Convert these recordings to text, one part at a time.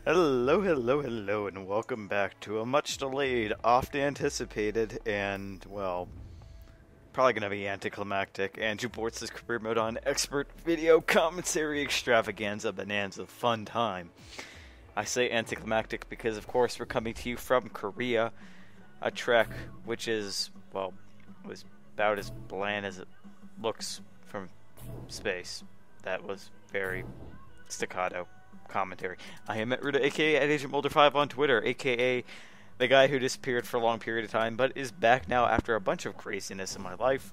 Hello, hello, hello, and welcome back to a much delayed, oft anticipated, and, well, probably going to be anticlimactic Andrew Bortz's career mode on expert video commentary extravaganza bonanza fun time. I say anticlimactic because, of course, we're coming to you from Korea, a trek which is, well, was about as bland as it looks from space. That was very staccato commentary. I am at Ruda, aka at Agent Mulder 5 on Twitter, aka the guy who disappeared for a long period of time, but is back now after a bunch of craziness in my life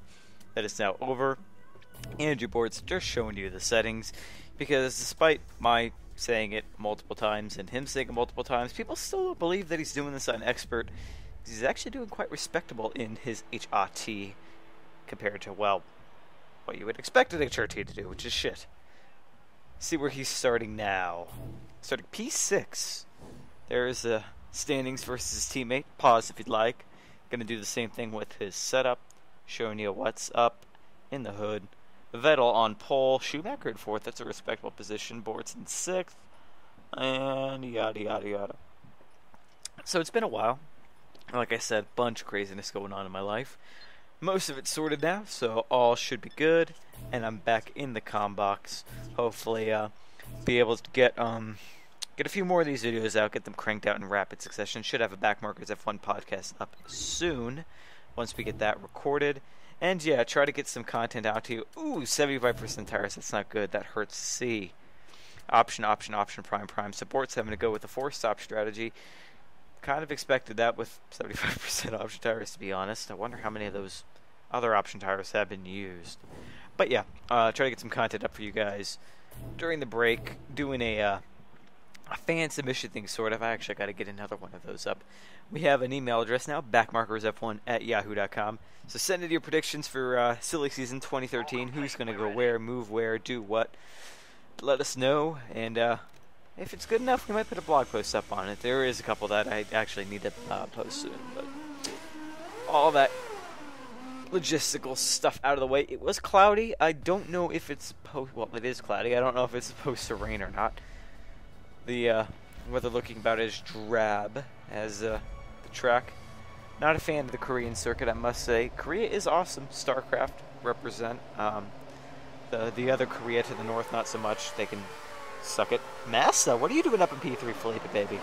that is now over. Andrew Bortz just showing you the settings, because despite my saying it multiple times and him saying it multiple times, people still don't believe that he's doing this on expert. He's actually doing quite respectable in his HRT compared to, well, what you would expect an HRT to do, which is shit. See where he's starting now. Starting P6. There's the standings versus his teammate. Pause if you'd like. Gonna do the same thing with his setup. Showing you what's up in the hood. Vettel on pole. Schumacher in 4th. That's a respectable position. Bortz in 6th. And yada yada yada. So it's been a while. Like I said, bunch of craziness going on in my life. Most of it's sorted now, so all should be good. And I'm back in the comm box. Hopefully, be able to get a few more of these videos out, get them cranked out in rapid succession. Should have a Backmarkers F1 podcast up soon, once we get that recorded. And yeah, try to get some content out to you. Ooh, 75% tires, that's not good. That hurts to see. Option, prime. Support's having to go with the 4-stop strategy. Kind of expected that with 75% option tires, to be honest. I wonder how many of those other option tires have been used. But yeah, try to get some content up for you guys during the break. Doing a fan submission thing, sort of. I actually got to get another one of those up. We have an email address now, backmarkersf1@yahoo.com. So send in your predictions for silly season 2013. Who's going to go where, move where, do what. Let us know, and if it's good enough, we might put a blog post up on it. There is a couple that I actually need to post soon, but all that logistical stuff out of the way. It was cloudy. I don't know if it's well, it is cloudy. I don't know if it's supposed to rain or not. The weather looking about as drab as the track. Not a fan of the Korean circuit, I must say. Korea is awesome. StarCraft represent. The other Korea to the north, not so much. They can suck it. Massa, what are you doing up in P3, Felipe, baby?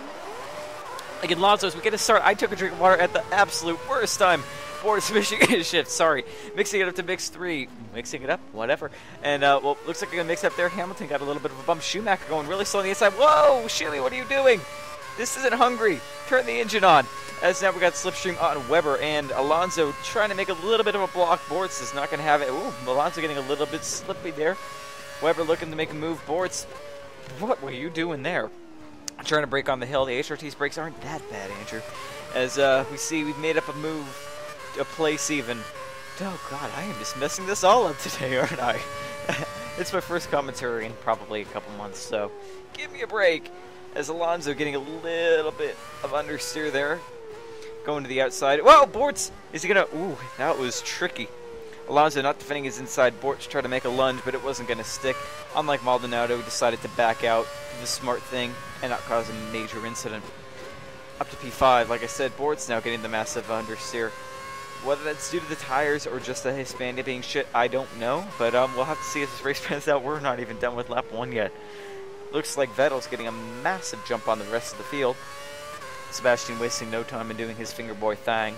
Again, Lonzo's, we get a start. I took a drink of water at the absolute worst time. Bortz Michigan shift, sorry. Mixing it up to mix 3. Mixing it up, whatever. And, well, looks like we're going to mix up there. Hamilton got a little bit of a bump. Schumacher going really slow on the inside. Whoa, Shilly, what are you doing? This isn't Hungary. Turn the engine on. As now we got Slipstream on Weber, and Alonso trying to make a little bit of a block. Bortz is not going to have it. Ooh, Alonso getting a little bit slippy there. Weber looking to make a move. Bortz, what were you doing there? Trying to break on the hill. The HRT's brakes aren't that bad, Andrew. As we see, we've made up a move, a place even. Oh, God, I am just messing this all up today, aren't I? It's my first commentary in probably a couple months, so give me a break. As Alonso getting a little bit of understeer there. Going to the outside. Whoa, Bortz! Is he going to... Ooh, that was tricky. Alonso not defending his inside. Bortz tried to make a lunge, but it wasn't going to stick. Unlike Maldonado, who decided to back out, do the smart thing, and not cause a major incident. Up to P5, like I said, Bortz now getting the massive understeer. Whether that's due to the tires or just the Hispania being shit, I don't know. But we'll have to see as this race pans out. We're not even done with lap 1 yet. Looks like Vettel's getting a massive jump on the rest of the field. Sebastian wasting no time in doing his finger boy thing.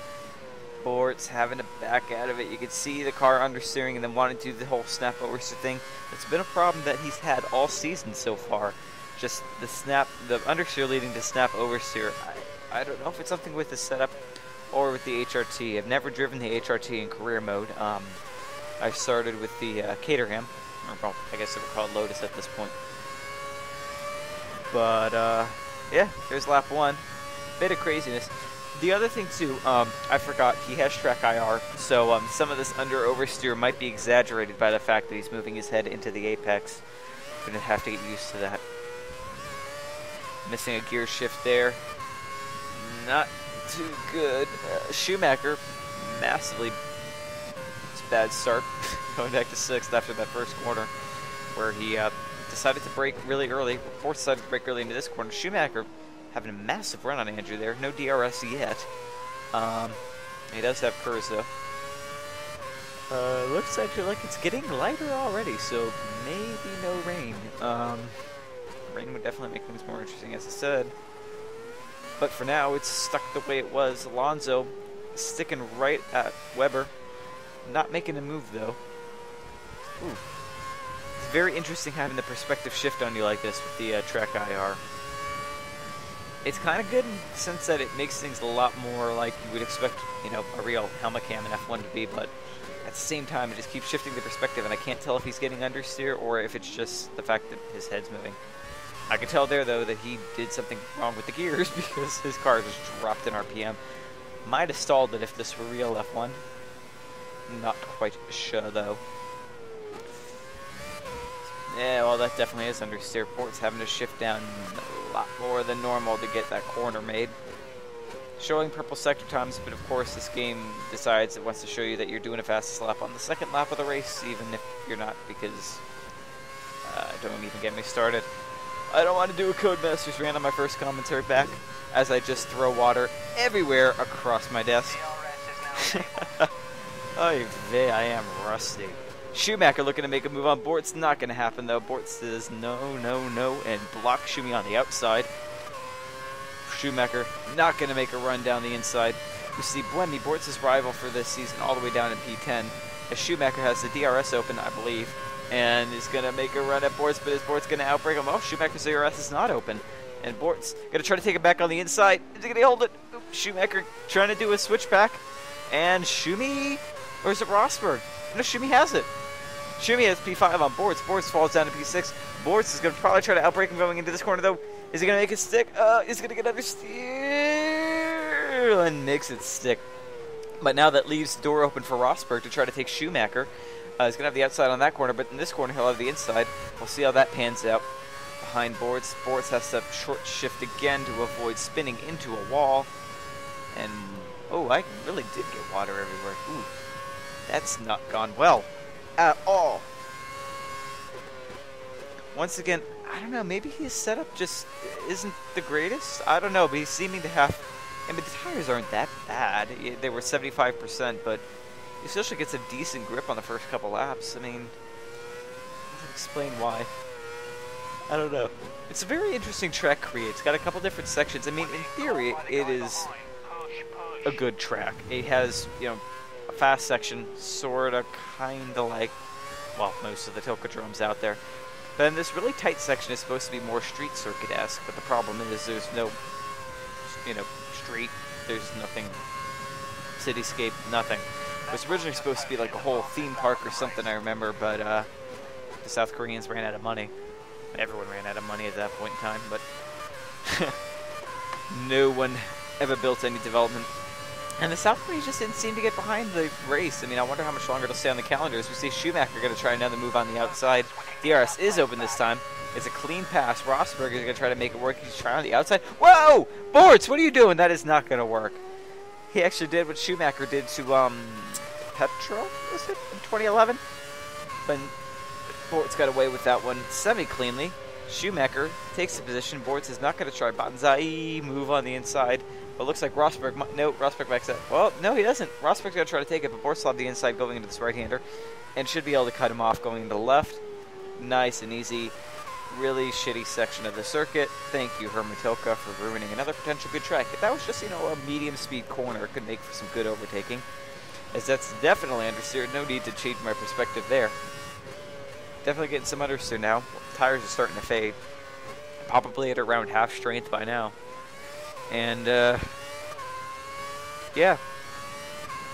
Bortz having to back out of it. You can see the car understeering and then wanting to do the whole snap oversteer thing. It's been a problem that he's had all season so far. Just the understeer leading to snap oversteer. I don't know if it's something with the setup or with the HRT. I've never driven the HRT in career mode. I started with the Caterham, or well, I guess they were called Lotus at this point. But yeah, there's lap 1. Bit of craziness. The other thing too, I forgot, he has track IR, so some of this under oversteer might be exaggerated by the fact that he's moving his head into the apex. Gonna have to get used to that. Missing a gear shift there. Not too good. Schumacher, massively bad start. Going back to 6th after that first corner. where he decided to brake really early. Bortz decided to brake early into this corner. Schumacher having a massive run on Andrew there. No DRS yet. He does have Kurz though. Looks actually like it's getting lighter already, so maybe no rain. Rain would definitely make things more interesting, as I said. But for now, it's stuck the way it was. Alonso sticking right at Weber. Not making a move, though. Ooh. It's very interesting having the perspective shift on you like this with the track IR. It's kind of good in the sense that it makes things a lot more like you would expect, you know, a real helmet cam in F1 to be, but at the same time, it just keeps shifting the perspective, and I can't tell if he's getting understeer or if it's just the fact that his head's moving. I can tell there, though, that he did something wrong with the gears because his car just dropped in RPM. Might have stalled it if this were real F1. Not quite sure, though. Yeah, well, that definitely is understeer. Bortz having to shift down a lot more than normal to get that corner made. Showing purple sector times, but of course this game decides it wants to show you that you're doing a fastest lap on the second lap of the race, even if you're not, because don't even get me started. I don't want to do a Codemasters rant on my first commentary back, as I just throw water everywhere across my desk. Oh, I am rusty. Schumacher looking to make a move on Bortz. Not going to happen, though. Bortz says no, no, no, and blocks Schumi on the outside. Schumacher not going to make a run down the inside. We see Buemi, Bortz's rival for this season, all the way down in P10. As Schumacher has the DRS open, I believe, and is going to make a run at Bortz, but is Bortz going to outbrake him? Oh, Schumacher's DRS is not open. And Bortz going to try to take it back on the inside. Is he going to hold it? Schumacher trying to do a switchback. And Schumi, or is it Rosberg? No, Schumi has it. Schumi has P5 on Bortz. Bortz falls down to P6. Bortz is going to probably try to outbrake him going into this corner, though. Is he going to make it stick? He's going to get understeer and makes it stick. But now that leaves the door open for Rosberg to try to take Schumacher. He's going to have the outside on that corner, but in this corner he'll have the inside. We'll see how that pans out. Behind Bortz. Bortz has to short shift again to avoid spinning into a wall. And, oh, I really did get water everywhere. Ooh, that's not gone well at all. Once again, I don't know, maybe his setup just isn't the greatest. I don't know, but he's seeming to have... I mean, the tires aren't that bad. They were 75%, but he still should get some decent grip on the first couple laps. I mean, doesn't explain why. I don't know. It's a very interesting track create. It's got a couple different sections. I mean, in theory, it is a good track. It has, you know, a fast section, sort of, kind of like, well, most of the Tokadromes out there. Then this really tight section is supposed to be more street circuit-esque, but the problem is there's no, you know, street. There's nothing, cityscape, nothing. It was originally supposed to be like a whole theme park or something, I remember, but the South Koreans ran out of money. Everyone ran out of money at that point in time, but no one ever built any development. And the South Koreans just didn't seem to get behind the race. I mean, I wonder how much longer it'll stay on the calendar as we see Schumacher going to try another move on the outside. DRS is open this time. It's a clean pass. Rosberg is going to try to make it work. He's trying on the outside. Whoa! Bortz, what are you doing? That is not going to work. He actually did what Schumacher did to Petrol, was it, in 2011? But Bortz got away with that one semi-cleanly. Schumacher takes the position. Bortz is not going to try Banzai move on the inside. But it looks like Rosberg, no, Rosberg backs out. Well, no, he doesn't. Rosberg's going to try to take it, but Bortz will have the inside going into this right-hander and should be able to cut him off going into the left. Nice and easy. Really shitty section of the circuit. Thank you, Hermatilka, for ruining another potential good track. If that was just, you know, a medium-speed corner, it could make for some good overtaking. As that's definitely understeered. No need to change my perspective there. Definitely getting some understeer now. Tires are starting to fade. Probably at around half strength by now. And, yeah.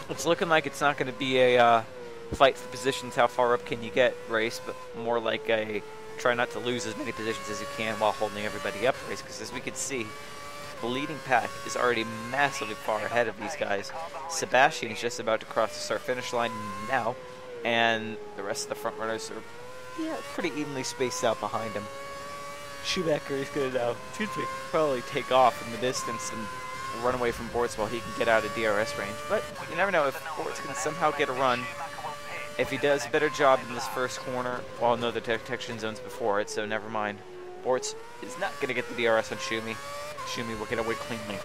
It's looking like it's not going to be a fight for positions, how far up can you get race, but more like a try not to lose as many positions as you can while holding everybody up race, because as we can see, the leading pack is already massively far ahead of these guys. Sebastian's just about to cross the start-finish line now, and the rest of the front runners are, yeah, pretty evenly spaced out behind him. Schumacher is going to now, probably take off in the distance and run away from Bortz while he can get out of DRS range. But you never know, if Bortz can somehow get a run If he does a better job in this first corner, well, no, the detection zone's before it, so never mind. Bortz is not going to get the DRS on Schumi. Schumi will get away cleanly.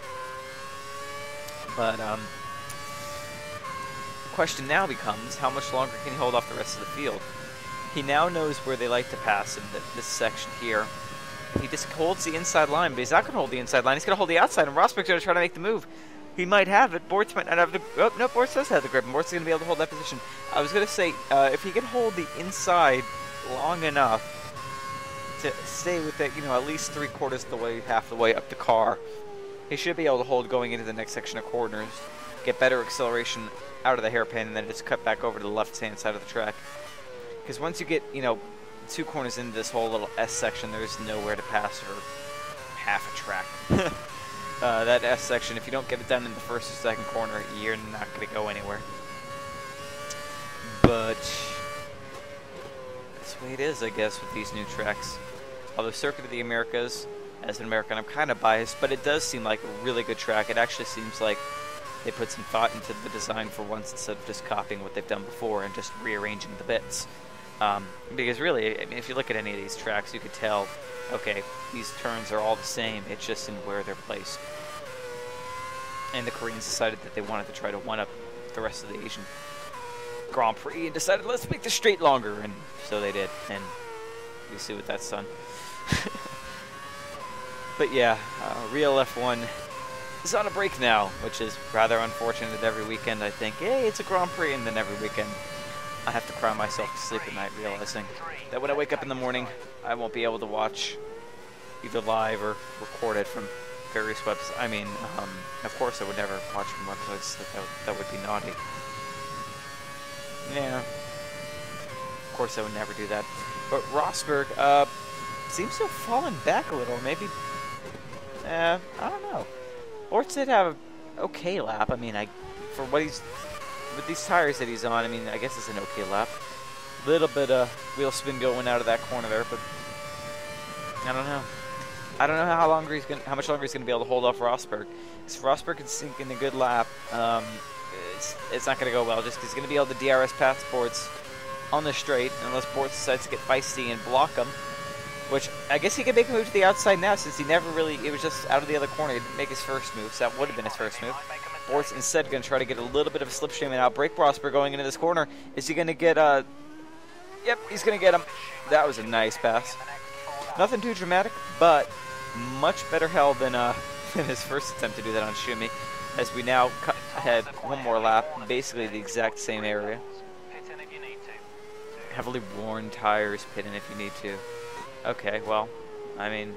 But, the question now becomes, how much longer can he hold off the rest of the field? He now knows where they like to pass in this section here. He just holds the inside line, but he's not going to hold the inside line. He's going to hold the outside, and Rosberg's going to try to make the move. He might have it. Bortz might not have the... Oh, no, Bortz does have the grip, and Bortz is going to be able to hold that position. I was going to say, if he can hold the inside long enough to stay with it, you know, at least 3/4 of the way, half the way up the car, he should be able to hold going into the next section of corners, get better acceleration out of the hairpin, and then just cut back over to the left-hand side of the track. Because once you get, you know, 2 corners into this whole little S section, there's nowhere to pass for half a track. That S section, if you don't get it done in the first or second corner, you're not going to go anywhere. But that's the way it is, I guess, with these new tracks. Although Circuit of the Americas, as an American, I'm kind of biased, but it does seem like a really good track. It actually seems like they put some thought into the design for once, instead of just copying what they've done before and just rearranging the bits. Because really, I mean, if you look at any of these tracks, you could tell, okay, these turns are all the same, it's just in where they're placed. And the Koreans decided that they wanted to try to one-up the rest of the Asian Grand Prix and decided, let's make the straight longer, and so they did, and we see what that's done. But yeah, real F1 is on a break now, which is rather unfortunate. Every weekend I think, hey, it's a Grand Prix, and then every weekend I have to cry myself to sleep at night, realizing that when I wake up in the morning, I won't be able to watch either live or record it from various websites. I mean, of course I would never watch from websites. That would be naughty. Yeah. Of course I would never do that. But Rosberg seems to have fallen back a little. Maybe, I don't know. Bortz did have an okay lap. I mean, for what he's... With these tires that he's on, I mean, I guess it's an okay lap. Little bit of wheel spin going out of that corner there, but I don't know. I don't know how much longer he's gonna be able to hold off Rosberg. If Rosberg can sink in a good lap, it's not gonna go well. Just 'cause he's gonna be able to DRS past Bortz on the straight, unless Bortz decides to get feisty and block him. Which I guess he could make a move to the outside now, since he never really. It was just out of the other corner. He didn't make his first move, so that would have been his first move. Bortz instead going to try to get a little bit of a slipstream and outbrake Rosberg going into this corner. Is he going to get Yep, he's going to get him. That was a nice pass. Nothing too dramatic, but much better held than his first attempt to do that on Schumi. As we now cut ahead one more lap, basically the exact same area. Heavily worn tires, pit in if you need to. Okay, well, I mean,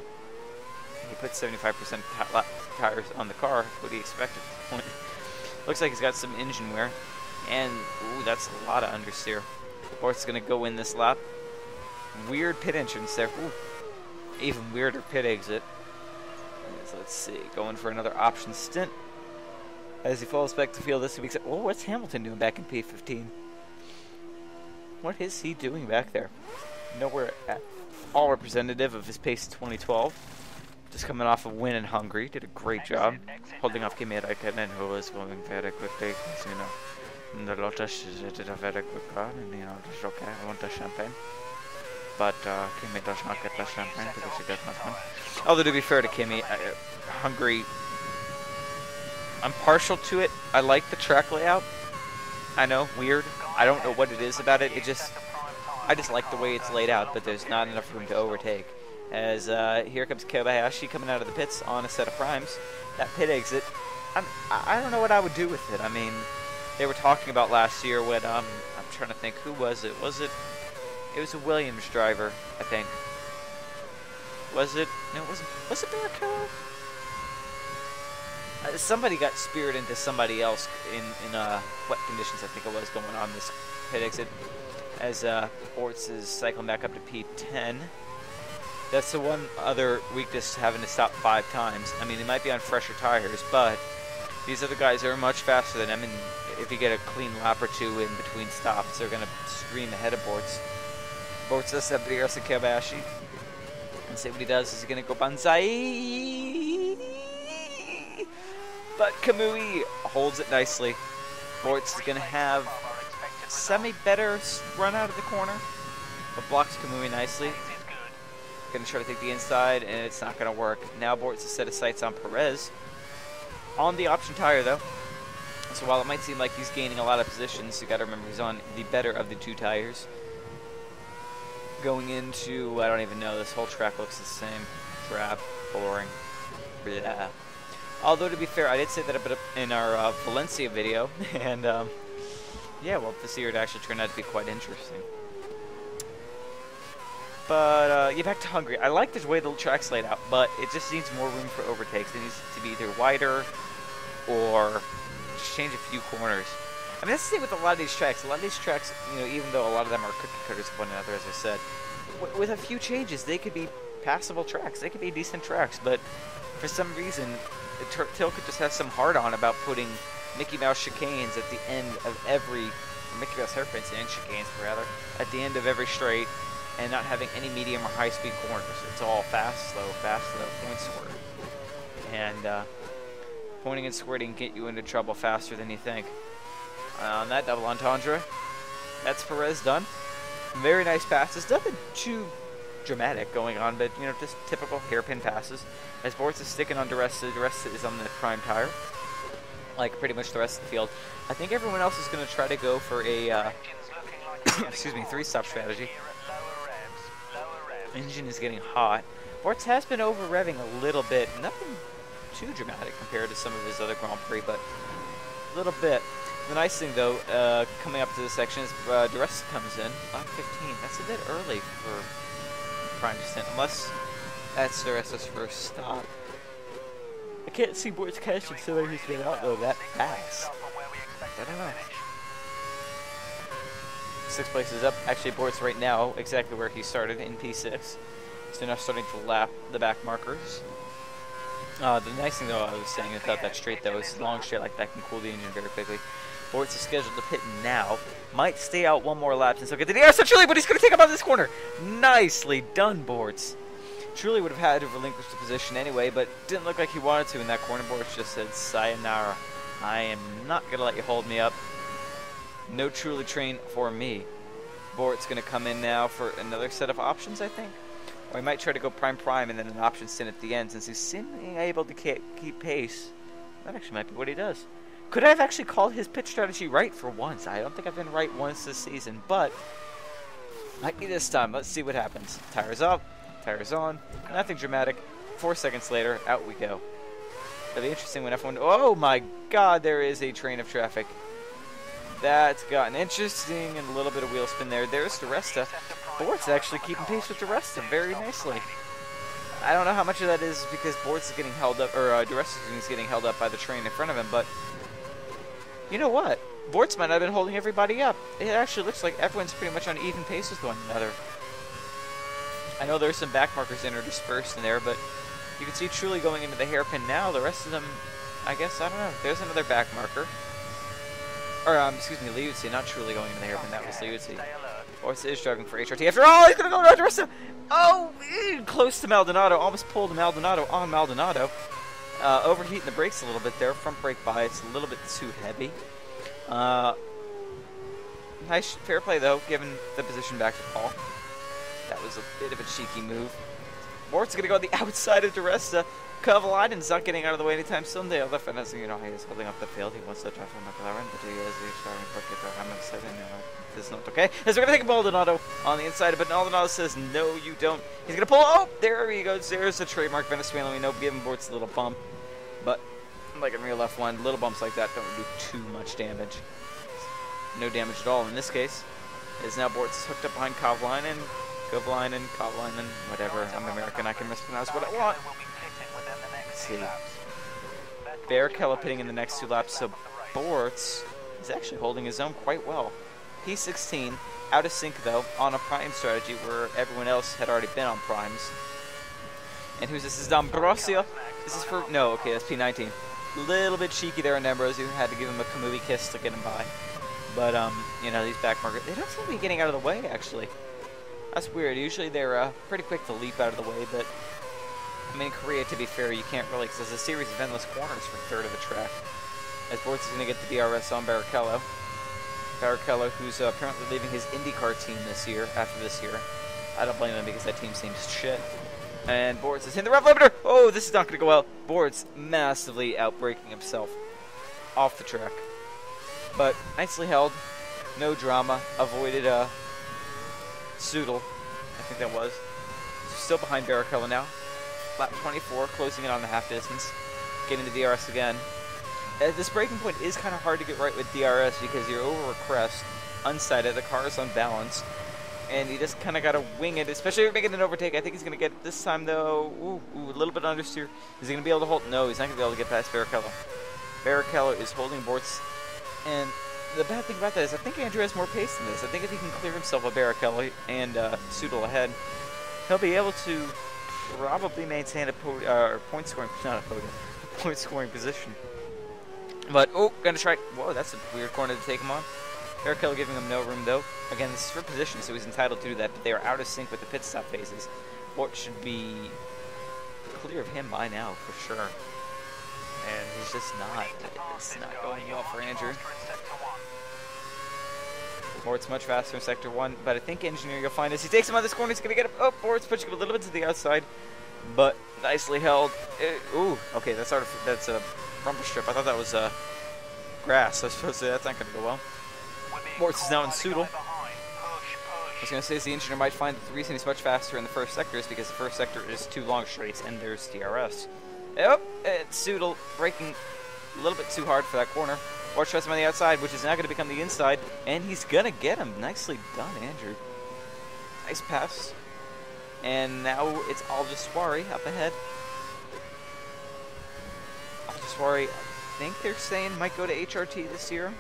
he put 75% tires on the car. What do you expect at this point? Looks like he's got some engine wear. And, ooh, that's a lot of understeer. Bortz is going to go in this lap. Weird pit entrance there. Ooh, even weirder pit exit. So let's see. Going for another option stint. As he falls back to field this week. Oh, what's Hamilton doing back in P15? What is he doing back there? Nowhere at all representative of his pace in 2012. Just coming off a win in Hungary. Did a great job holding off Kimi Räikkönen, who was going very quickly. You know, the Lotus did a very quick car, and you know, just okay, I want the champagne. But Kimi does not get the champagne because he does not win. Although to be fair to Kimi, Hungary, I'm partial to it. I like the track layout. I know, weird. I don't know what it is about it. I just like the way it's laid out, but there's not enough room to overtake. As here comes Kobayashi coming out of the pits on a set of primes. That pit exit, I don't know what I would do with it. I mean, they were talking about last year when, I'm trying to think, who was it? It was a Williams driver, I think. Was it? No, was it Barrichello? Somebody got speared into somebody else in wet conditions, I think it was, going on this pit exit. As Bortz is cycling back up to P10. That's the one other weakness, having to stop 5 times. I mean, they might be on fresher tires, but these other guys are much faster than him, and if you get a clean lap or two in between stops, they're going to stream ahead of Bortz. Bortz does have the DRS and Kobayashi. And see what he does is he's going to go banzai. But Kamui holds it nicely. Bortz is going to have semi-better run out of the corner, but blocks Kamui nicely. Gonna try to take the inside, and it's not gonna work. Now Bortz has set his sights on Perez. On the option tire, though. So while it might seem like he's gaining a lot of positions, you gotta remember he's on the better of the 2 tires. Going into, I don't even know, this whole track looks the same. Drab, boring, blah. Although, to be fair, I did say that a bit in our Valencia video, and yeah, well, this year it actually turned out to be quite interesting. But, yeah, back to Hungary. I like the way the track's laid out, but it just needs more room for overtakes. It needs to be either wider or just change a few corners. I mean, that's the thing with a lot of these tracks. A lot of these tracks, you know, even though a lot of them are cookie cutters of one another, as I said, with a few changes, they could be passable tracks. They could be decent tracks, but for some reason, Tilke just has some hard-on about putting Mickey Mouse chicanes at the end of every, or Mickey Mouse hairpins and chicanes, rather, at the end of every straight, and not having any medium or high-speed corners. It's all fast, slow, point, squirt. And pointing and squirting get you into trouble faster than you think. On that double entendre, that's Perez done. Very nice passes. Nothing too dramatic going on, but, you know, just typical hairpin passes. As Bortz is sticking on DeResta, DeResta is on the prime tire, like pretty much the rest of the field. I think everyone else is going to try to go for a, excuse me, 3-stop strategy. Engine is getting hot. Bortz has been over-revving a little bit. Nothing too dramatic compared to some of his other Grand Prix, but a little bit. The nice thing, though, coming up to this section is DeResta comes in. Lap 15. That's a bit early for prime descent, unless that's DeResta's first stop. I can't see Bortz catching somebody who's been out, though, that fast. I don't know. 6 places up. Actually, Bortz right now, exactly where he started, in P6. So now starting to lap the back markers. The nice thing, though, I was saying about that straight, though, is long straight like that can cool the engine very quickly. Bortz is scheduled to pit now. Might stay out one more lap and still get the DRS. So Truly, but he's going to take him out of this corner. Nicely done, Bortz. Truly would have had to relinquish the position anyway, but didn't look like he wanted to in that corner. Bortz just said, sayonara. I am not going to let you hold me up. No Truly train for me. Bortz going to come in now for another set of options, I think. Or he might try to go prime and then an option stint at the end, since he's seemingly able to keep pace. That actually might be what he does. Could I have actually called his pit strategy right for once? I don't think I've been right once this season, but might be this time. Let's see what happens. Tires up, tires on, nothing dramatic. 4 seconds later, out we go. It'll be interesting when F1... Oh my god, there is a train of traffic. That's gotten interesting, and a little bit of wheel spin there. There's DeResta. Bortz actually keeping pace with DeResta very nicely. I don't know how much of that is because Bortz is getting held up, or DeResta is getting held up by the train in front of him, but you know what? Bortz might not have been holding everybody up. It actually looks like everyone's pretty much on even pace with one another. I know there's some back markers interspersed in there, but you can see Truly going into the hairpin now. The rest of them, I guess, I don't know. There's another back marker. Or, excuse me, Liuzzi, not Truly going into the hairpin. That was Liuzzi. Bortz is driving for HRT. After all, he's going to go to DeResta. Oh, close to Maldonado. Almost pulled Maldonado on Maldonado. Overheating the brakes a little bit there. Front brake bias a little bit too heavy. Nice, fair play though, given the position back to Paul. That was a bit of a cheeky move. Bortz going to go on the outside of DeResta. Kovalainen's not getting out of the way anytime soon. The other fans, you know, he is holding up the field. He wants to drive for McLaren, but he is starting for I'm going to say that this is not okay. As we're going to take Maldonado on the inside, but Maldonado says, no, you don't. He's going to pull. Oh, there he goes. There's the trademark Venezuelan. We know, giving Bortz a little bump. But, like in real F1, little bumps like that don't do too much damage. No damage at all in this case. As now Bortz is hooked up behind Kovalainen, whatever. I'm American. I can mispronounce what I want. Let's see. Barrichello pitting in the next 2 laps, so Bortz is actually holding his own quite well. P16, out of sync though, on a prime strategy where everyone else had already been on primes. And who's this? This is D'Ambrosio. This is for... No, okay, that's P19. Little bit cheeky there on D'Ambrosio, who had to give him a Kamui kiss to get him by. But, you know, these back markers, they don't seem to be getting out of the way, actually. That's weird. Usually they're pretty quick to leap out of the way, but... I mean, in Korea, to be fair, you can't really, because there's a series of endless corners for a third of the track. As Bortz is going to get the DRS on Barrichello. Barrichello, who's apparently leaving his IndyCar team after this year. I don't blame him because that team seems shit. And Bortz is in the rev limiter. Oh, this is not going to go well. Bortz massively outbraking himself off the track. But nicely held. No drama. Avoided Soodle, I think that was. Still behind Barrichello now. Lap 24, closing in on the half distance. Getting the DRS again. This braking point is kind of hard to get right with DRS because you're over a crest, unsighted, the car is unbalanced, and you just kind of got to wing it, especially if you're making an overtake. I think he's going to get it this time, though. Ooh, a little bit understeer. Is he going to be able to hold? No, he's not going to be able to get past Barrichello. Barrichello is holding Bortz, and the bad thing about that is I think Andrew has more pace than this. I think if he can clear himself of Barrichello and Soodle ahead, he'll be able to probably maintain a point scoring position. But, gonna try. Whoa, that's a weird corner to take him on. Barrichello giving him no room, though. Again, this is for position, so he's entitled to do that, but they are out of sync with the pit stop phases. Bortz should be clear of him by now, for sure. And he's just not. It's not going well for Andrew. Bortz much faster in Sector 1, but I think Engineer, you'll find as he takes him on this corner, he's gonna get him. Oh, Bortz pushing him a little bit to the outside, but nicely held. Okay, that's a rumble strip. I thought that was grass. I was supposed to say that's not going to go well. Bortz is now in Soodle. I was going to say the engineer might find that the reason he's much faster in the first sector is because the first sector is 2 long straights and there's DRS. Yep, it's Soodle braking a little bit too hard for that corner. Bortz tries him on the outside, which is now going to become the inside, and he's going to get him. Nicely done, Andrew. Nice pass. And now it's Aldiswari up ahead. Aldiswari, I think they're saying might go to HRT this year.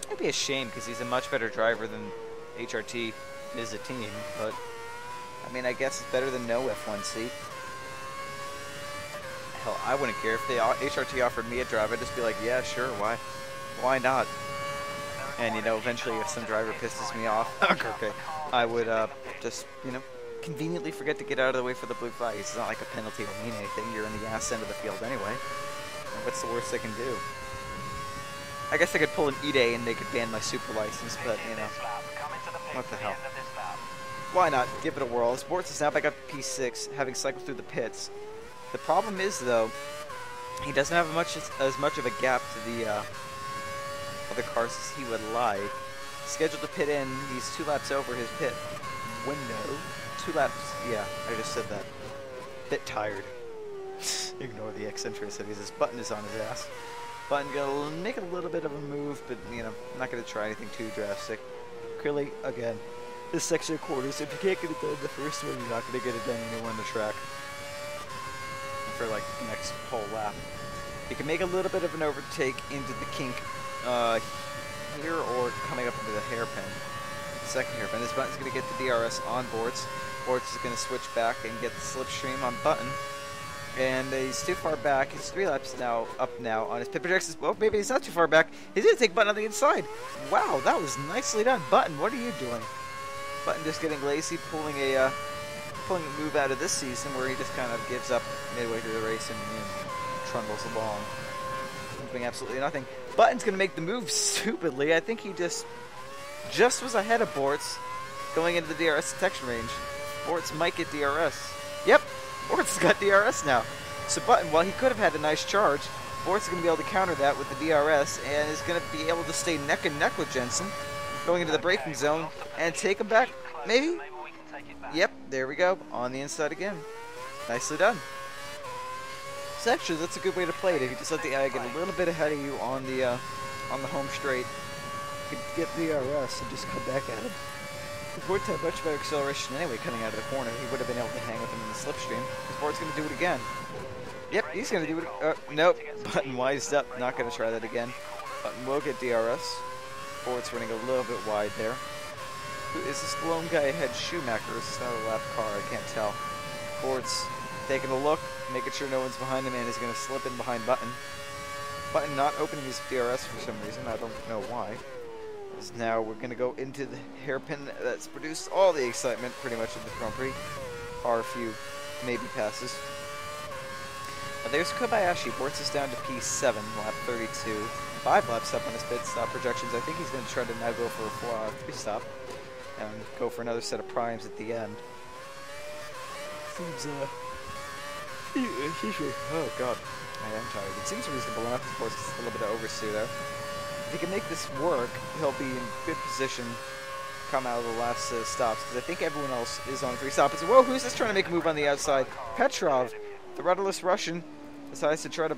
It'd be a shame because he's a much better driver than HRT is a team, but I mean, I guess it's better than no F1 seat. Hell, I wouldn't care if HRT offered me a drive. I'd just be like, yeah, sure, why not? And you know, eventually, if some driver pisses me off, okay, I would just conveniently forget to get out of the way for the blue flag. It's not like a penalty will mean anything. You're in the ass end of the field anyway. And what's the worst they can do? I guess I could pull an E-Day and they could ban my super license, but what the hell? Why not? Give it a whirl. Bortz is now back up to P6, having cycled through the pits. The problem is, though, he doesn't have as much of a gap to the other cars as he would like. Scheduled to pit in, he's 2 laps over his pit window. 2 laps, yeah, I just said that. Bit tired. Ignore the eccentricities. This Button is on his ass. Button gonna make a little bit of a move, but not gonna try anything too drastic. Clearly, again, this section of quarters, if you can't get it done the first one, you're not gonna get it done when you win the track. For like the next whole lap. You can make a little bit of an overtake into the kink here or coming up into the hairpin. The second hairpin. This Button's gonna get the DRS on Bortz. Bortz is gonna switch back and get the slipstream on Button. And he's too far back. He's 3 laps up now on his pit projections. Well, maybe he's not too far back. He's going to take Button on the inside. Wow, that was nicely done. Button, what are you doing? Button just getting lazy, pulling a move out of this season where he just kind of gives up midway through the race and trundles along, moving absolutely nothing. Button's going to make the move stupidly. I think he just was ahead of Bortz going into the DRS detection range. Bortz might get DRS. Yep. Bortz has got DRS now. So Button, while he could have had a nice charge, Bortz is going to be able to counter that with the DRS and is going to be able to stay neck and neck with Jensen going into the braking zone and take him back, maybe? Yep, there we go. On the inside again. Nicely done. So actually, that's a good way to play it. If you just let the guy get a little bit ahead of you on the home straight, you can get DRS and just come back at him. Bortz had much better acceleration anyway coming out of the corner. He would have been able to hang with him in the slipstream. Bortz going to do it again. Yep, he's going to do it. Nope. Button wised up. Not going to try that again. Button will get DRS. Bortz running a little bit wide there. Who is this lone guy ahead? Schumacher. Is this not a lap car? I can't tell. Bortz taking a look, making sure no one's behind him, and is going to slip in behind Button. Button not opening his DRS for some reason. I don't know why. Now we're going to go into the hairpin that's produced all the excitement pretty much of the Grand Prix. Are a few maybe passes. There's Kobayashi. Bortz is down to P7, lap 32. 5 laps up on his pit stop projections. I think he's going to try to now go for a 3 stop and go for another set of primes at the end. Seems, oh god, I am tired. It seems reasonable enough, of course, it's a little bit of oversteer there. If he can make this work, he'll be in good position come out of the last stops, because I think everyone else is on 3 stops. Whoa, who's this trying to make a move on the outside? Petrov, the rudderless Russian, decides to try to,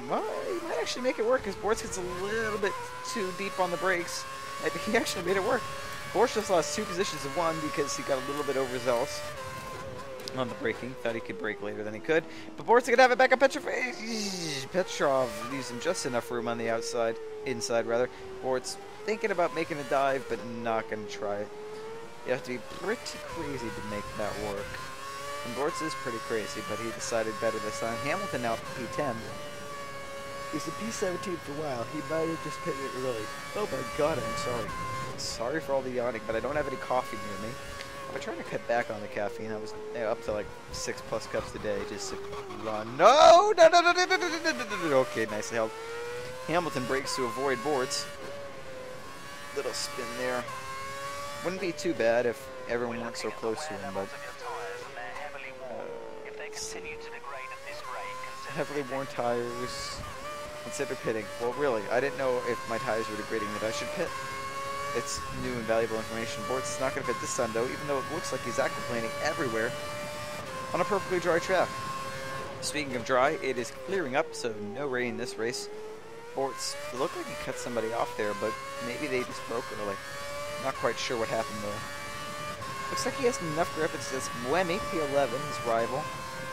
well, he might actually make it work, because Bortz gets a little bit too deep on the brakes. I think he actually made it work. Bortz just lost 2 positions of 1 because he got a little bit overzealous on the braking. Thought he could brake later than he could. But Bortz could have it back up. Petrov leaves him just enough room on the outside, inside rather. Bortz thinking about making a dive, but not going to try it. You have to be pretty crazy to make that work. And Bortz is pretty crazy, but he decided better this time. Hamilton now P10. He's a P17 for a while. He might have just pitted it early. Oh my god, I'm sorry. Sorry for all the yawning, but I don't have any coffee near me. I've been trying to cut back on the caffeine. I was up to like 6+ cups a day just to run. No! Okay, nicely held. Hamilton breaks to avoid Bortz. Little spin there. Wouldn't be too bad if everyone weren't so close to him, but heavily worn tires. Consider pitting. Well, really, I didn't know if my tires were degrading that I should pit. It's new and valuable information. Bortz is not going to pit this time, though, even though it looks like he's aquaplaning everywhere on a perfectly dry track. Speaking of dry, it is clearing up, so no rain this race. Bortz, it looked like he cut somebody off there, but maybe they just broke early. Not quite sure what happened there. Looks like he has enough grip. It's this Buemi, P11, his rival.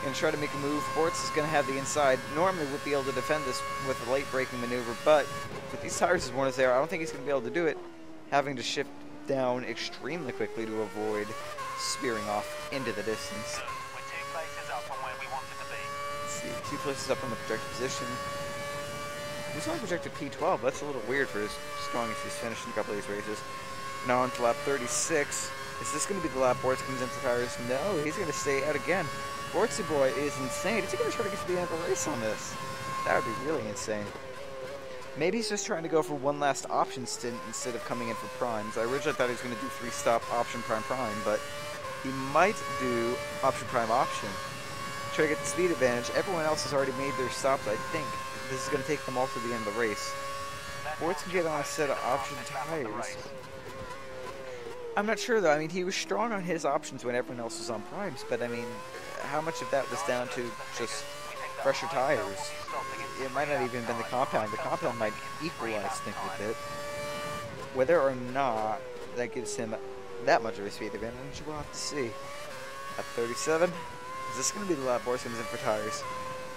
Going to try to make a move. Bortz is going to have the inside. Normally would be able to defend this with a late braking maneuver, but with these tires as worn as they are, I don't think he's going to be able to do it. Having to shift down extremely quickly to avoid spearing off into the distance. We're 2 places up from where we wanted to be. Let's see, 2 places up on the projected position. He's only projected P12. That's a little weird for as strong as he's finished in a couple of these races. Now on to lap 36. Is this going to be the lap Bortz comes in for tires? No, he's going to stay out again. Bortzy boy is insane. Is he going to try to get to the end of the race on this? That would be really insane. Maybe he's just trying to go for one last option stint instead of coming in for primes. I originally thought he was going to do 3-stop option prime prime, but he might do option prime option. Try to get the speed advantage. Everyone else has already made their stops, I think. This is going to take them all to the end of the race. Bortz can get on a set of option tires. I'm not sure though. I mean, he was strong on his options when everyone else was on primes, but I mean, how much of that was down to just fresher tires? It might not even have been the compound. The compound might equalize things a bit. Whether or not that gives him that much of a speed advantage, we'll have to see. At 37, is this going to be the lap Bortz comes in for tires?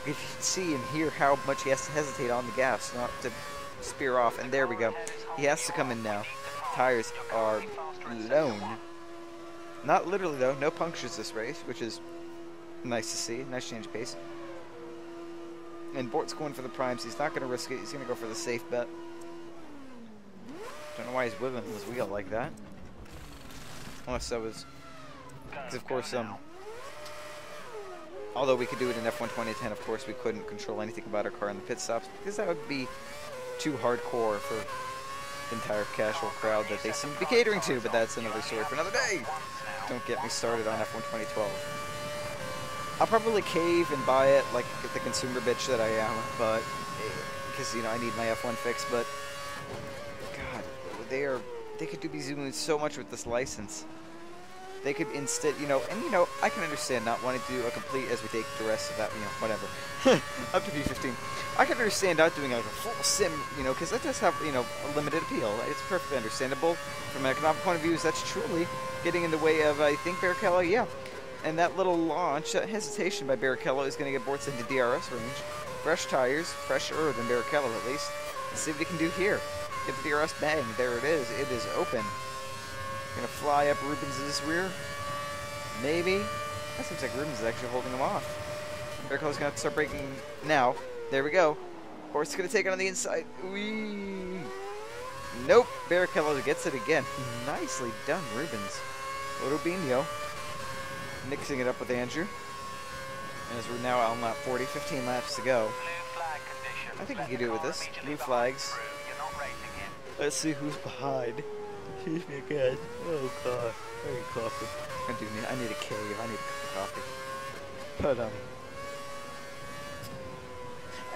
You can see and hear how much he has to hesitate on the gas, not to spear off. And there we go. He has to come in now. Tires are blown. Not literally though. No punctures this race, which is nice to see. Nice change of pace. And Bortz going for the primes. He's not going to risk it. He's going to go for the safe bet. Don't know why he's wiggling his wheel like that. Unless that was... Because of course, although we could do it in F1 2010, of course we couldn't control anything about our car in the pit stops, because that would be too hardcore for the entire casual crowd that they seem to be catering to, but that's another story for another day. Don't get me started on F1 2012. I'll probably cave and buy it like the consumer bitch that I am, but because you know I need my F1 fix. But God, they could be doing so much with this license. They could instead, and I can understand not wanting to do a complete as we take the rest of that, whatever. Up to P15. I can understand not doing like a full sim, because that does have, a limited appeal. It's perfectly understandable. From an economic point of view, that's truly getting in the way of, I think, Barrichello, yeah. And that little launch, that hesitation by Barrichello is going to get Bortz into DRS range. Fresh tires, fresher than Barrichello at least. Let's see what he can do here. Get the DRS bang. There it is. It is open. Gonna fly up Rubens' rear. Maybe. That seems like Rubens is actually holding him off. Barrichello's gonna have to start braking now. There we go. Bortz is gonna take it on the inside. Whee! Nope. Barrichello gets it again. Nicely done, Rubens. Rubinho mixing it up with Andrew. As we're now on lap 40, 15 laps to go. I think he can do it with this. Blue flags. Let's see who's behind. Excuse me again. Oh god. I need coffee. I need a cave. I need a cup of coffee. But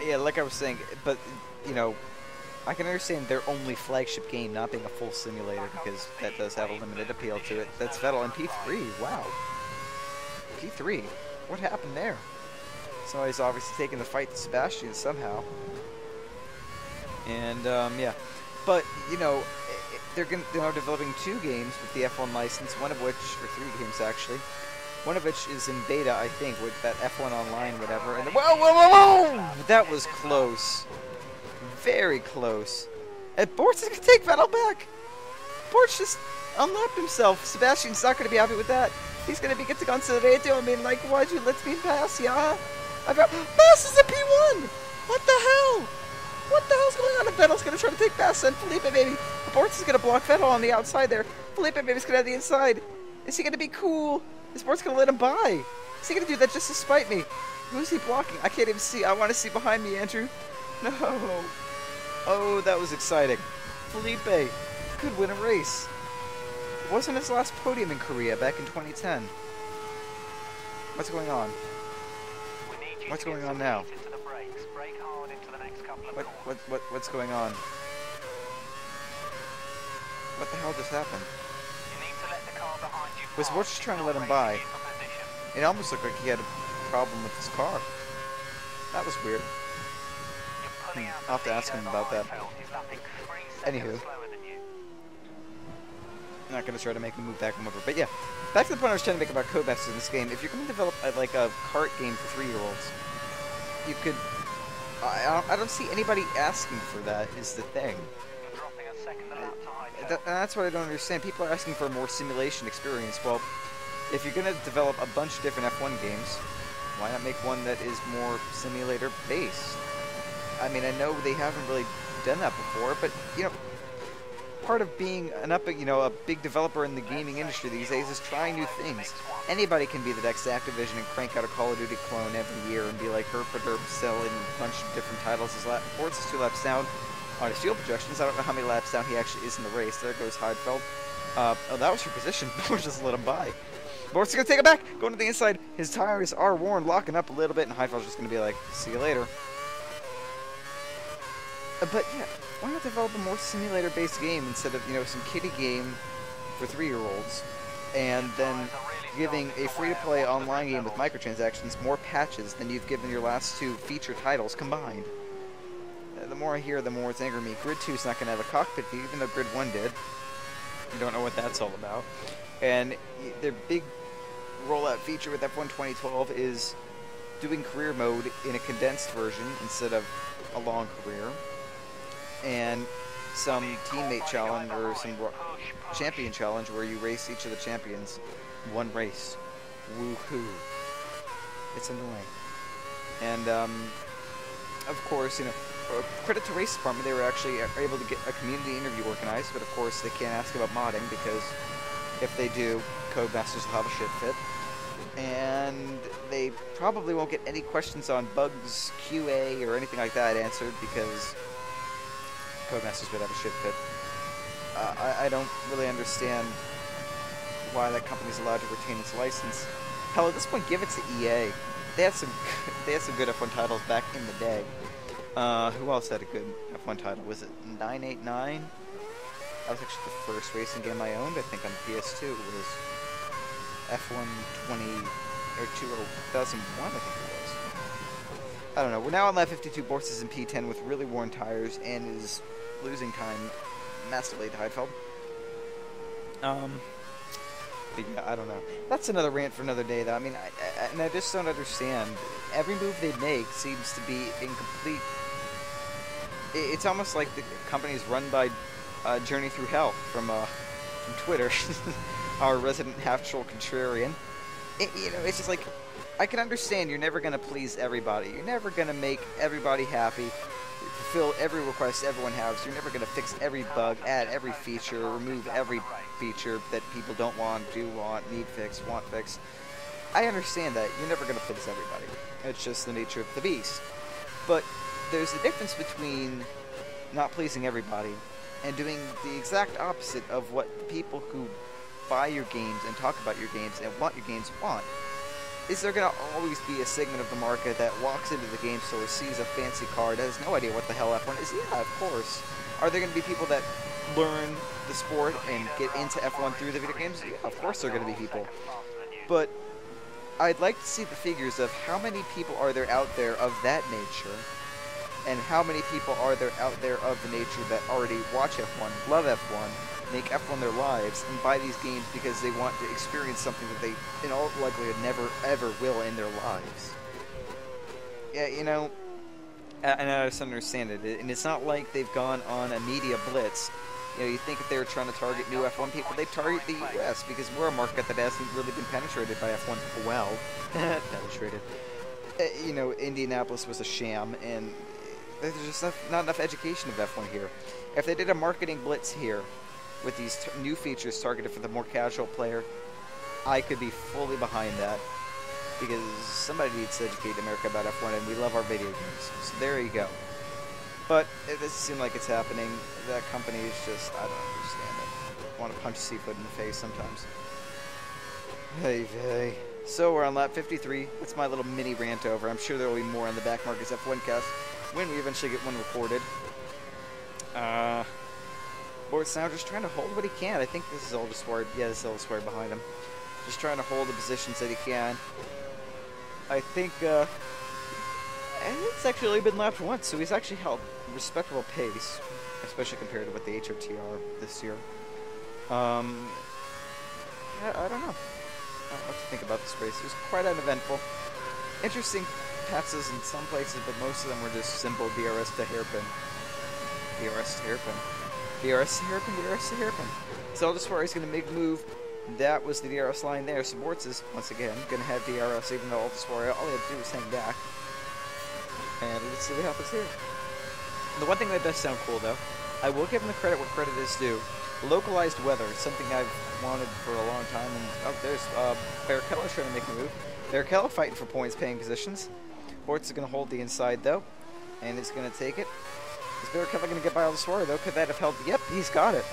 Yeah, like I was saying, but you know, I can understand their only flagship game not being a full simulator because that does have a limited appeal to it. That's Vettel and P3. Wow. P3. What happened there? Somebody's obviously taking the fight to Sebastian somehow. And yeah, but you know, they're developing 2 games with the F1 license. One of which, or 3 games actually. One of which is in beta, I think, with that F1 Online, whatever. And whoa, whoa, whoa, whoa! That was close. Very close. And Bortz is going to take Vettel back. Bortz just unlapped himself. Sebastian's not going to be happy with that. He's going to be getting on to the radio and being like, why'd you let me pass, yeah? I got passes the P1! What the hell? What the hell's going on? If Vettel's going to try to take pass, and Felipe, baby. Bortz is going to block Vettel on the outside there. Felipe, baby's going to have the inside. Is he going to be cool? Is Bortz going to let him by? Is he going to do that just to spite me? Who's he blocking? I can't even see. I want to see behind me, Andrew. No. Oh, that was exciting. Felipe could win a race. It wasn't his last podium in Korea back in 2010. What's going on? What's going on now? What's going on? What the hell just happened? Was Bortz just trying to let him by? It almost looked like he had a problem with his car. That was weird. I'll have to ask him about that. Anywho. I'm not going to try to make him move back and over. But yeah, back to the point I was trying to make about Codemasters in this game. If you're going to develop like a kart game for 3-year-olds, you could... I don't see anybody asking for that, is the thing. That's what I don't understand. People are asking for a more simulation experience. Well, if you're going to develop a bunch of different F1 games, why not make one that is more simulator-based? I mean, I know they haven't really done that before, but, you know, part of being a big developer in the gaming industry these days is trying new things. Anybody can be the next Activision and crank out a Call of Duty clone every year and be like herp-a-derp selling a bunch of different titles. Bortz is 2 laps down on his field projections. I don't know how many laps down he actually is in the race. There goes Heidfeld. Oh, that was your position. Bortz just let him by. Bortz is going to take it back. Going to the inside. His tires are worn, locking up a little bit, and Heidfeld's just going to be like, see you later. But yeah, why not develop a more simulator-based game instead of, you know, some kiddie game for 3-year-olds, and then giving a free-to-play online game with microtransactions more patches than you've given your last 2 feature titles combined. The more I hear, the more it's angering me. Grid 2 is not going to have a cockpit view, even though Grid 1 did. You don't know what that's all about. And their big rollout feature with F1 2012 is doing career mode in a condensed version instead of a long career. And some teammate challenge or some champion challenge where you race each of the champions. 1 race. Woohoo. It's annoying. And, of course, you know, credit to Race Department, they were actually able to get a community interview organized, but of course they can't ask about modding because if they do, Codemasters will have a shit fit. And they probably won't get any questions on bugs, QA, or anything like that answered because Codemasters would have a shit fit. I don't really understand why that company's allowed to retain its license. Hell, at this point, give it to EA. They had some good F1 titles back in the day. Who else had a good F1 title? Was it 989? That was actually the first racing game I owned, I think, on PS2. It was F1 2001, I think it was. I don't know. We're now on lap 52. Bortz is in P10 with really worn tires and is losing time massively to Heidfeld. But yeah, I don't know. That's another rant for another day, though. I mean, I just don't understand. Every move they make seems to be incomplete. It's almost like the company's run by Journey Through Hell from Twitter, our resident half-troll contrarian. You know, it's just like, I can understand you're never going to please everybody. You're never going to make everybody happy, fulfill every request everyone has. You're never going to fix every bug, add every feature, remove every feature that people don't want, do want, need fixed, want fixed. I understand that. You're never going to please everybody. It's just the nature of the beast. But there's a difference between not pleasing everybody and doing the exact opposite of what people who buy your games and talk about your games and want your games want. Is there going to always be a segment of the market that walks into the game store, sees a fancy card, has no idea what the hell F1 is? Yeah, of course. Are there going to be people that learn the sport and get into F1 through the video games? Yeah, of course there are going to be people. But I'd like to see the figures of how many people are there out there of that nature, and how many people are there out there of the nature that already watch F1, love F1, make F1 their lives, and buy these games because they want to experience something that they, in all likelihood, never ever will in their lives. Yeah, you know, and I just understand it. And it's not like they've gone on a media blitz. You know, you think if they were trying to target new F1 people, they'd target the US, because we're a market that hasn't really been penetrated by F1 well. Penetrated. You know, Indianapolis was a sham, and there's just not enough education of F1 here. If they did a marketing blitz here, with these new features targeted for the more casual player, I could be fully behind that, because somebody needs to educate America about F1, and we love our video games. So there you go. But it doesn't seem like it's happening. That company is just, I don't understand it. I want to punch Seafoot in the face sometimes. Hey, hey. So we're on lap 53. That's my little mini rant over. I'm sure there will be more on the Back Markets F1 cast when we eventually get one recorded. Bortz now just trying to hold what he can. I think this is all just where, yeah, this is all just where behind him. Just trying to hold the positions that he can. I think, it's actually been lapped once, so he's actually held respectable pace, especially compared to what the HOT are this year. Yeah, I don't know. I don't know what to think about this race. It was quite uneventful. Interesting passes in some places, but most of them were just simple DRS to hairpin. DRS to hairpin. DRS to hairpin, DRS to hairpin. So just where he's going to make a move. That was the DRS line there. So Bortz is, once again, going to have DRS, even though Aldiswara, all he had to do was hang back. And let's see what happens here. The one thing that does sound cool, though, I will give him the credit where credit is due. Localized weather is something I've wanted for a long time. And oh, there's Barrichello trying to make a move. Barrichello fighting for points, paying positions. Bortz is going to hold the inside, though, and is going to take it. Is Barrichello going to get by Aldiswara, though? Could that have held? Yep, he's got it.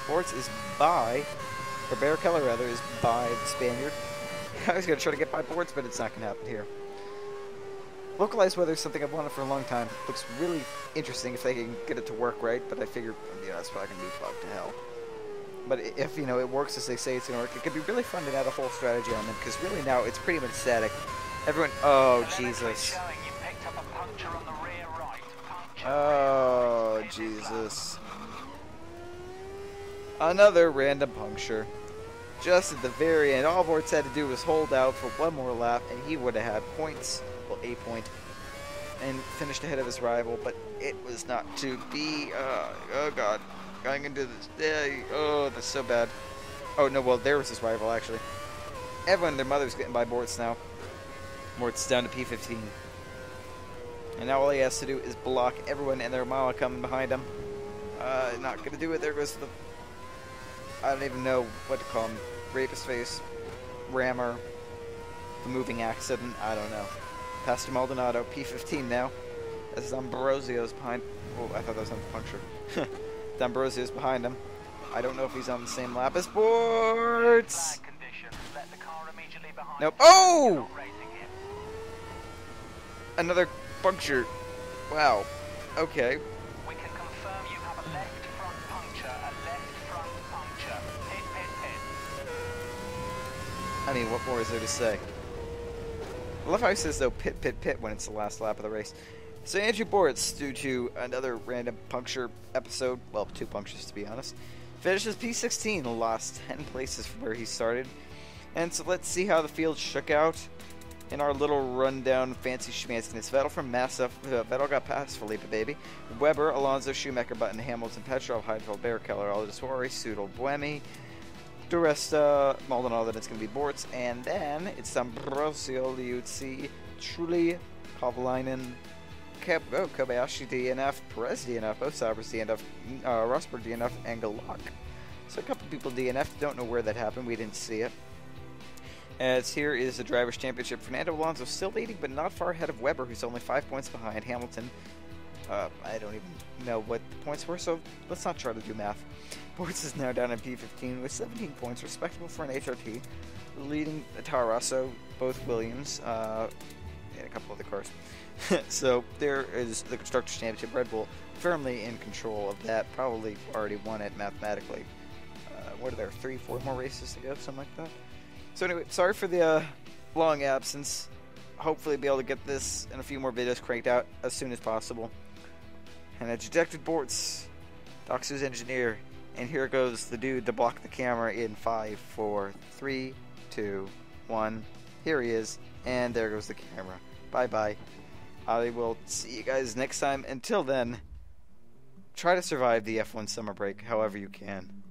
Bortz is by, or Barrichello, rather, is by the Spaniard. I was going to try to get by Bortz, but it's not going to happen here. Localized weather is something I've wanted for a long time. Looks really interesting if they can get it to work right, but I figure, yeah, that's probably going to be plugged to hell. But if, you know, it works as they say it's going to work, it could be really fun to add a whole strategy on them, because really now it's pretty much static. Everyone, oh, Jesus. Oh, Jesus. Another random puncture. Just at the very end, all Bortz had to do was hold out for one more lap, and he would have had points. Well, a point, and finished ahead of his rival, but it was not to be. Oh God, going into this. Oh, that's so bad. Oh no, well there was his rival actually. Everyone and their mother's getting by Bortz now. Bortz down to P15, and now all he has to do is block everyone and their mama coming behind him. Not gonna do it. There goes the. I don't even know what to call him. Rapist face, rammer, the moving accident. I don't know. Pastor Maldonado, P15 now. As D'Ambrosio's behind. Oh, I thought that was on the puncture. D'Ambrosio's behind him. I don't know if he's on the same lap as Bortz. Nope. Oh! Another puncture. Wow. Okay. We can confirm you have a left front puncture, a left front puncture. Pit, pit, pit. I mean, what more is there to say? I love how he says, though, pit, pit, pit when it's the last lap of the race. So Andrew Bortz, due to another random puncture episode, well, 2 punctures to be honest, finishes P16, lost 10 places from where he started. And so let's see how the field shook out in our little rundown fancy schmanciness. Vettel from Massa, Vettel got past Felipe, baby. Weber, Alonso, Schumacher, Button, Hamilton, Petrov, Heidfeld, Barrichello, Aldiswara, Sudol, Buemi, Duresta, Maldonado, then it's going to be Bortz, and then it's D'Ambrosio, Liuzzi, Trulli, Kovalainen, Kobayashi DNF, Perez DNF, both Sabres DNF, Rosberg DNF, and Galak. So a couple people DNF, don't know where that happened, we didn't see it. As here is the Drivers' Championship. Fernando Alonso still leading, but not far ahead of Weber, who's only 5 points behind. Hamilton I don't even know what the points were, so let's not try to do math. Bortz is now down in P15 with 17 points, respectable for an HRT, leading Taro Rosso, both Williams, and a couple other cars. So there is the Constructors' Championship. Red Bull firmly in control of that, probably already won it mathematically. What are there, 3-4 more races to go, something like that? So anyway, sorry for the long absence. Hopefully be able to get this and a few more videos cranked out as soon as possible. And a dejected Bortz, Doxu's engineer, and here goes the dude to block the camera in 5, 4, 3, 2, 1. Here he is, and there goes the camera. Bye-bye. I will see you guys next time. Until then, try to survive the F1 summer break however you can.